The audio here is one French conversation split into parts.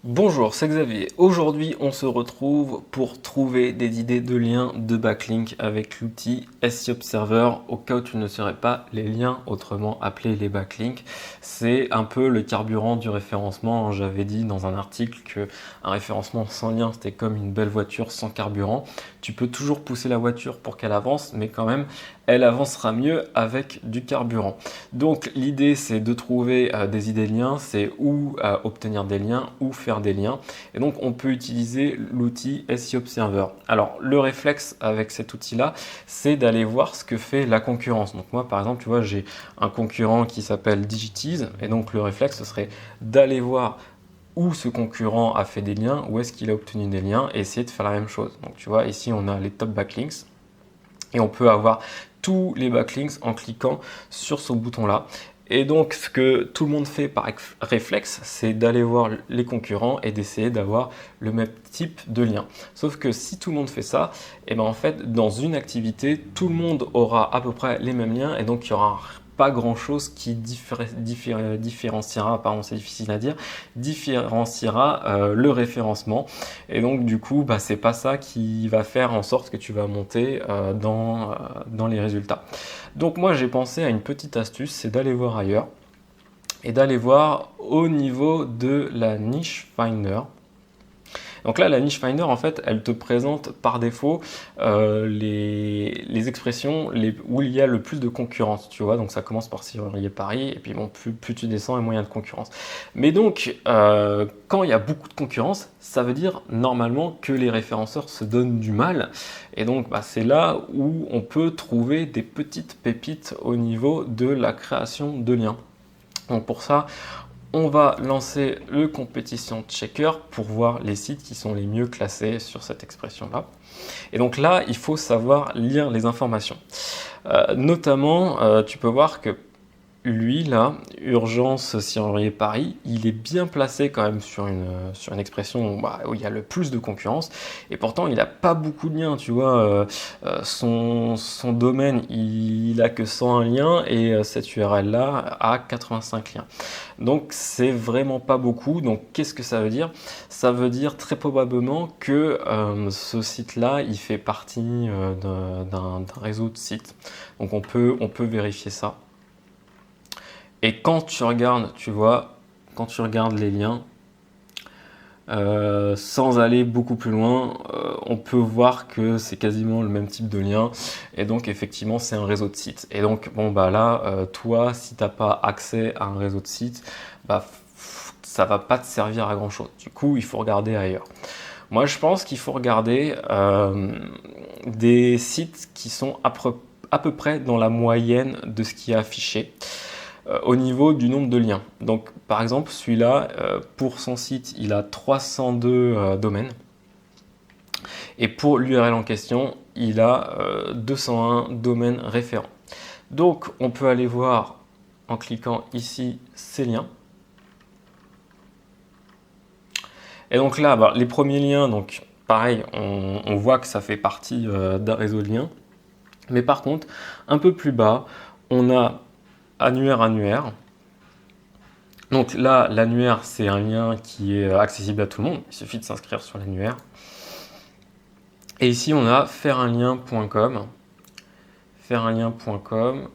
Bonjour, c'est Xavier. Aujourd'hui, on se retrouve pour trouver des idées de liens de backlink avec l'outil SEO Observer au cas où tu ne saurais pas les liens, autrement appelés les backlinks. C'est un peu le carburant du référencement. J'avais dit dans un article que un référencement sans lien, c'était comme une belle voiture sans carburant. Tu peux toujours pousser la voiture pour qu'elle avance, mais quand même, elle avancera mieux avec du carburant. Donc l'idée, c'est de trouver des idées de liens, c'est où obtenir des liens, ou faire des liens. Et donc on peut utiliser l'outil SEO Observer. Alors le réflexe avec cet outil-là, c'est d'aller voir ce que fait la concurrence. Donc moi par exemple, tu vois, j'ai un concurrent qui s'appelle Digitiz, et donc le réflexe, ce serait d'aller voir où ce concurrent a fait des liens, où est-ce qu'il a obtenu des liens, et essayer de faire la même chose. Donc tu vois, ici on a les top backlinks, et on peut avoir tous les backlinks en cliquant sur ce bouton-là. Et donc, ce que tout le monde fait par réflexe, c'est d'aller voir les concurrents et d'essayer d'avoir le même type de lien. Sauf que si tout le monde fait ça, et ben en fait, dans une activité, tout le monde aura à peu près les mêmes liens et donc il y aura pas grand chose qui différenciera, pardon, c'est difficile à dire, différenciera le référencement. Et donc du coup, bah, c'est pas ça qui va faire en sorte que tu vas monter dans les résultats. Donc moi j'ai pensé à une petite astuce, c'est d'aller voir ailleurs et d'aller voir au niveau de la niche finder. Donc là, la niche finder, en fait, elle te présente par défaut les expressions où il y a le plus de concurrence, tu vois. Donc ça commence par Serrurier Paris, et puis bon, plus tu descends, et moins il y a de concurrence. Mais donc, quand il y a beaucoup de concurrence, ça veut dire normalement que les référenceurs se donnent du mal. Et donc, bah, c'est là où on peut trouver des petites pépites au niveau de la création de liens. Donc pour ça, on va lancer le compétition checker pour voir les sites qui sont les mieux classés sur cette expression-là. Et donc là, il faut savoir lire les informations. Notamment, tu peux voir que lui, là, Urgence Serrurier Paris, il est bien placé quand même sur une expression où il y a le plus de concurrence. Et pourtant, il n'a pas beaucoup de liens, tu vois. Son domaine, il a que 101 liens et cette URL-là a 85 liens. Donc, c'est vraiment pas beaucoup. Donc, qu'est-ce que ça veut dire? Ça veut dire très probablement que ce site-là, il fait partie d'un réseau de sites. Donc, on peut vérifier ça. Et quand tu regardes, tu vois, quand tu regardes les liens, sans aller beaucoup plus loin, on peut voir que c'est quasiment le même type de lien. Et donc, effectivement, c'est un réseau de sites. Et donc, bon, bah là, toi, si tu n'as pas accès à un réseau de sites, bah, ça va pas te servir à grand chose. Du coup, il faut regarder ailleurs. Moi, je pense qu'il faut regarder des sites qui sont à peu près dans la moyenne de ce qui est affiché au niveau du nombre de liens. Donc par exemple celui-là, pour son site, il a 302 domaines. Et pour l'URL en question, il a 201 domaines référents. Donc on peut aller voir en cliquant ici ces liens. Et donc là, bah, les premiers liens, donc pareil, on voit que ça fait partie d'un réseau de liens. Mais par contre, un peu plus bas, on a annuaire. Donc là, l'annuaire, c'est un lien qui est accessible à tout le monde. Il suffit de s'inscrire sur l'annuaire. Et ici, on a faireunlien.com. Faireunlien.com,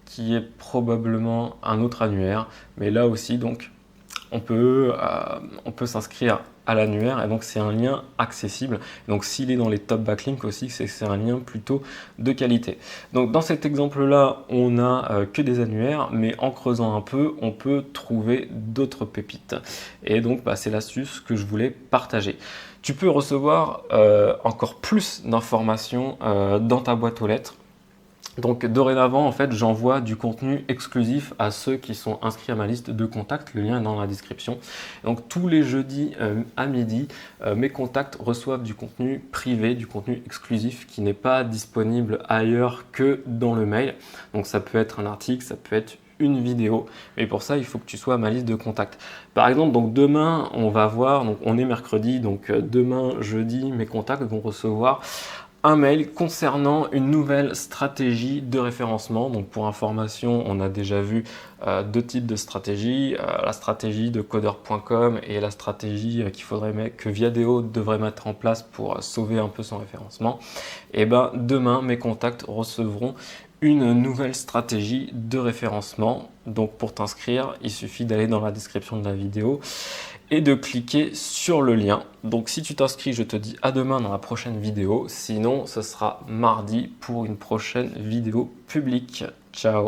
qui est probablement un autre annuaire. Mais là aussi, donc, on peut s'inscrire à l'annuaire et donc c'est un lien accessible. Donc s'il est dans les top backlinks aussi, c'est un lien plutôt de qualité. Donc dans cet exemple-là, on n'a que des annuaires, mais en creusant un peu, on peut trouver d'autres pépites. Et donc bah, c'est l'astuce que je voulais partager. Tu peux recevoir encore plus d'informations dans ta boîte aux lettres. Donc dorénavant, en fait, j'envoie du contenu exclusif à ceux qui sont inscrits à ma liste de contacts. Le lien est dans la description. Donc tous les jeudis à midi, mes contacts reçoivent du contenu privé, du contenu exclusif qui n'est pas disponible ailleurs que dans le mail. Donc ça peut être un article, ça peut être une vidéo, mais pour ça il faut que tu sois à ma liste de contacts. Par exemple, donc demain on va voir, donc on est mercredi, donc demain jeudi mes contacts vont recevoir un mail concernant une nouvelle stratégie de référencement. Donc pour information, on a déjà vu deux types de stratégies, la stratégie de codeur.com et la stratégie que Viadeo devrait mettre en place pour sauver un peu son référencement. Et ben demain, mes contacts recevront une nouvelle stratégie de référencement. Donc pour t'inscrire, il suffit d'aller dans la description de la vidéo et de cliquer sur le lien. Donc si tu t'inscris, je te dis à demain dans la prochaine vidéo. Sinon, ce sera mardi pour une prochaine vidéo publique. Ciao!